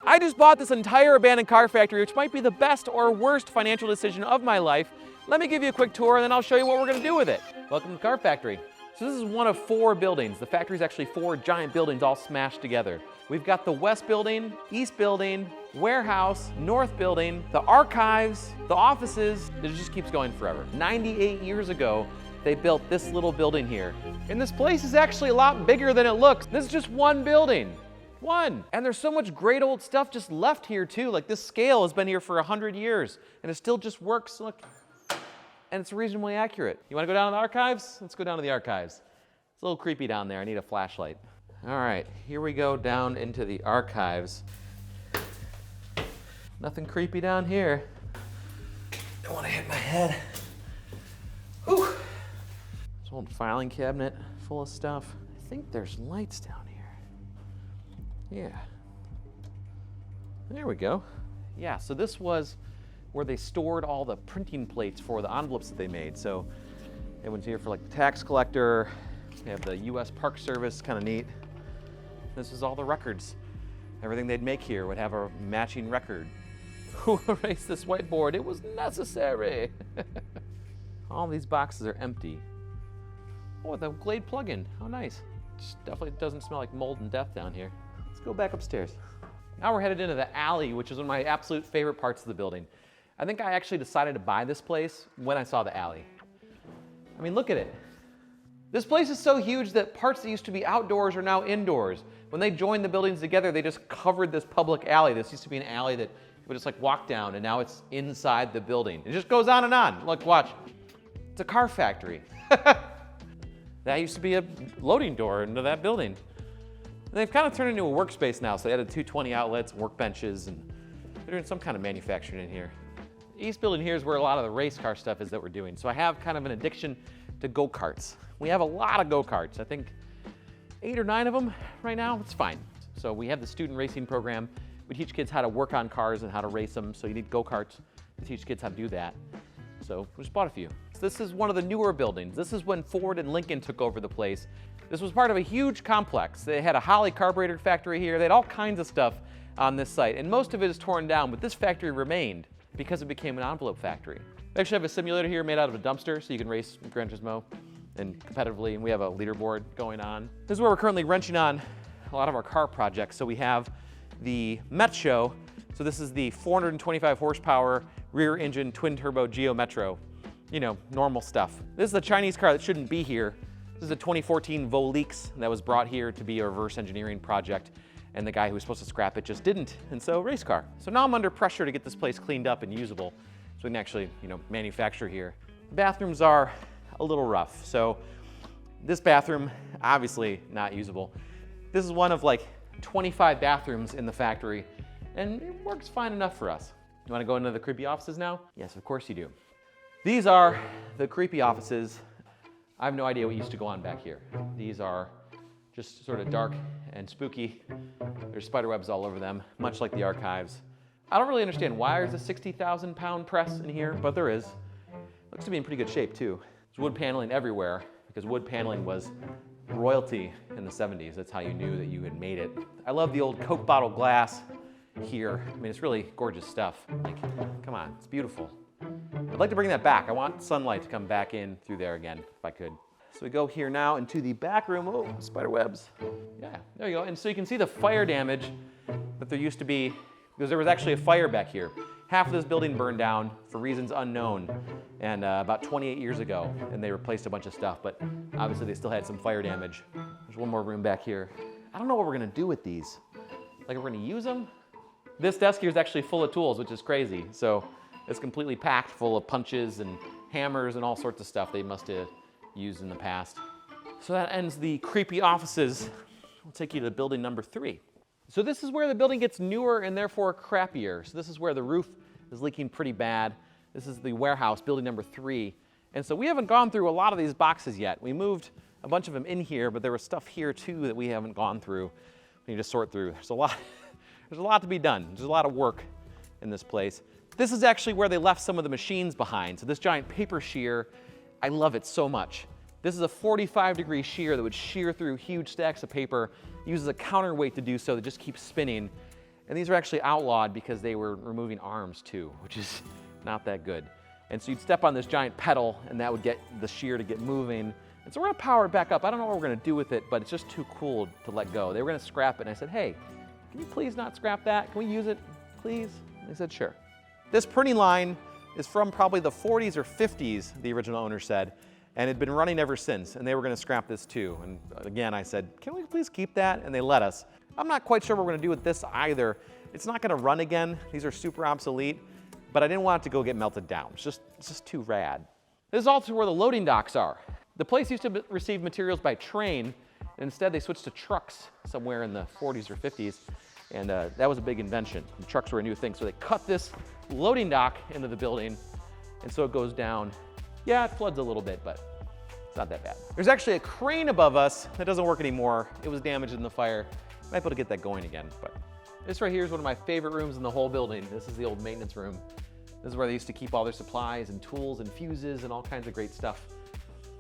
I just bought this entire abandoned car factory, which might be the best or worst financial decision of my life. Let me give you a quick tour and then I'll show you what we're gonna do with it. Welcome to the car factory. So this is one of 4 buildings. The factory is actually 4 giant buildings all smashed together. We've got the west building, east building, warehouse, north building, the archives, the offices. It just keeps going forever. 98 years ago, they built this little building here. And this place is actually a lot bigger than it looks. This is just one building. One. And there's so much great old stuff just left here too. Like this scale has been here for 100 years and it still just works. Look. And it's reasonably accurate. You want to go down to the archives? Let's go down to the archives. It's a little creepy down there. I need a flashlight. All right, here we go down into the archives. Nothing creepy down here. Don't want to hit my head. Whew. This old filing cabinet full of stuff. I think there's lights down here. Yeah. There we go. Yeah, so this was where they stored all the printing plates for the envelopes that they made. So everyone's here for like the tax collector. They have the US Park Service, kind of neat. This is all the records. Everything they'd make here would have a matching record. Who erased this whiteboard? It was necessary. All these boxes are empty. Oh, the Glade plug-in, how nice. Just definitely doesn't smell like mold and death down here. Let's go back upstairs. Now we're headed into the alley, which is one of my absolute favorite parts of the building. I think I actually decided to buy this place when I saw the alley. I mean, look at it. This place is so huge that parts that used to be outdoors are now indoors. When they joined the buildings together, they just covered this public alley. This used to be an alley that you would just like walk down, and now it's inside the building. It just goes on and on. Look, watch. It's a car factory. That used to be a loading door into that building. And they've kind of turned into a workspace now, so they added 220 outlets, workbenches, and they're doing some kind of manufacturing in here. The east building here is where a lot of the race car stuff is that we're doing. So I have kind of an addiction to go-karts. We have a lot of go-karts. I think 8 or 9 of them right now. It's fine. So we have the student racing program. We teach kids how to work on cars and how to race them. So you need go-karts to teach kids how to do that. So we just bought a few. So this is one of the newer buildings. This is when Ford and Lincoln took over the place. This was part of a huge complex. They had a Holley carburetor factory here. They had all kinds of stuff on this site. And most of it is torn down, but this factory remained because it became an envelope factory. We actually have a simulator here made out of a dumpster so you can race Gran Turismo and competitively, and we have a leaderboard going on. This is where we're currently wrenching on a lot of our car projects. So we have the Met Show. So this is the 425 horsepower rear engine twin turbo Geo Metro. You know, normal stuff. This is a Chinese car that shouldn't be here. This is a 2014 Volix that was brought here to be a reverse engineering project, and the guy who was supposed to scrap it just didn't, and so race car. So now I'm under pressure to get this place cleaned up and usable so we can actually, manufacture here. The bathrooms are a little rough. So this bathroom, obviously not usable. This is one of like 25 bathrooms in the factory, and it works fine enough for us. You wanna go into the creepy offices now? Yes, of course you do. These are the creepy offices. I have no idea what used to go on back here. These are just sort of dark and spooky. There's spider webs all over them, much like the archives. I don't really understand why there's a 60,000 pound press in here, but there is. Looks to be in pretty good shape too. There's wood paneling everywhere because wood paneling was royalty in the 70s. That's how you knew that you had made it. I love the old Coke bottle glass here. I mean, it's really gorgeous stuff. Like, come on, it's beautiful. I'd like to bring that back. I want sunlight to come back in through there again, if I could. So we go here now into the back room. Oh, spider webs. Yeah, there you go. And so you can see the fire damage that there used to be, because there was actually a fire back here. Half of this building burned down for reasons unknown, and about 28 years ago, and they replaced a bunch of stuff, but obviously they still had some fire damage. There's one more room back here. I don't know what we're gonna do with these. Like, we're gonna use them? This desk here is actually full of tools, which is crazy. So it's completely packed full of punches and hammers and all sorts of stuff they must have used in the past. So that ends the creepy offices. We'll take you to building number 3. So this is where the building gets newer and therefore crappier. So this is where the roof is leaking pretty bad. This is the warehouse, building number 3. And so we haven't gone through a lot of these boxes yet. We moved a bunch of them in here, but there was stuff here too that we haven't gone through. We need to sort through. There's a lot to be done. There's a lot of work in this place. This is actually where they left some of the machines behind. So this giant paper shear, I love it so much. This is a 45-degree shear that would shear through huge stacks of paper. It uses a counterweight to do so that just keeps spinning. And these are actually outlawed because they were removing arms too, which is not that good. And so you'd step on this giant pedal and that would get the shear to get moving. And so we're gonna power it back up. I don't know what we're gonna do with it, but it's just too cool to let go. They were gonna scrap it and I said, hey, can you please not scrap that? Can we use it, please? And they said, sure. This printing line is from probably the 40s or 50s, the original owner said, and had been running ever since, and they were gonna scrap this too. And again, I said, can we please keep that? And they let us. I'm not quite sure what we're gonna do with this either. It's not gonna run again. These are super obsolete, but I didn't want it to go get melted down. It's just too rad. This is also where the loading docks are. The place used to receive materials by train, and instead they switched to trucks somewhere in the 40s or 50s, and that was a big invention. The trucks were a new thing, so they cut this loading dock into the building, and so it goes down. Yeah, it floods a little bit, but it's not that bad. There's actually a crane above us that doesn't work anymore. It was damaged in the fire. Might be able to get that going again, but this right here is one of my favorite rooms in the whole building. This is the old maintenance room. This is where they used to keep all their supplies and tools and fuses and all kinds of great stuff.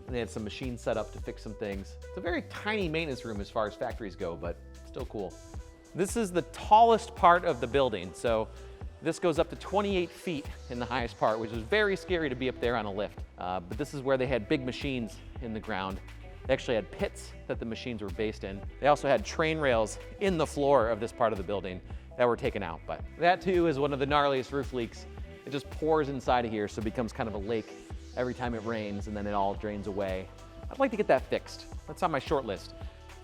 And they had some machines set up to fix some things. It's a very tiny maintenance room as far as factories go, but still cool. This is the tallest part of the building. So this goes up to 28 feet in the highest part, which is very scary to be up there on a lift. But this is where they had big machines in the ground. They actually had pits that the machines were based in. They also had train rails in the floor of this part of the building that were taken out. But that too is one of the gnarliest roof leaks. It just pours inside of here, so it becomes kind of a lake every time it rains, and then it all drains away. I'd like to get that fixed. That's on my short list.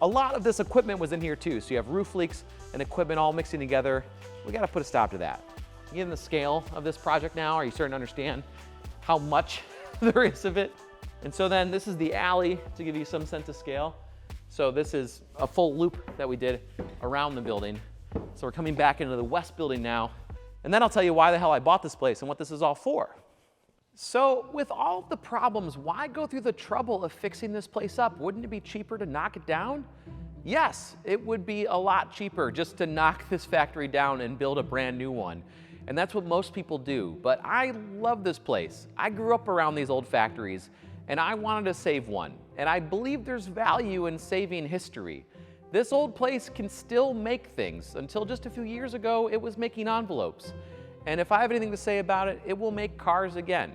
A lot of this equipment was in here too, so you have roof leaks and equipment all mixing together. We gotta put a stop to that. Given the scale of this project now, are you starting to understand how much there is of it? And so then this is the alley to give you some sense of scale. So this is a full loop that we did around the building. So we're coming back into the west building now. And then I'll tell you why the hell I bought this place and what this is all for. So with all of the problems, why go through the trouble of fixing this place up? Wouldn't it be cheaper to knock it down? Yes, it would be a lot cheaper just to knock this factory down and build a brand new one. And that's what most people do. But I love this place. I grew up around these old factories, and I wanted to save one. And I believe there's value in saving history. This old place can still make things. Until just a few years ago, it was making envelopes. And if I have anything to say about it, it will make cars again.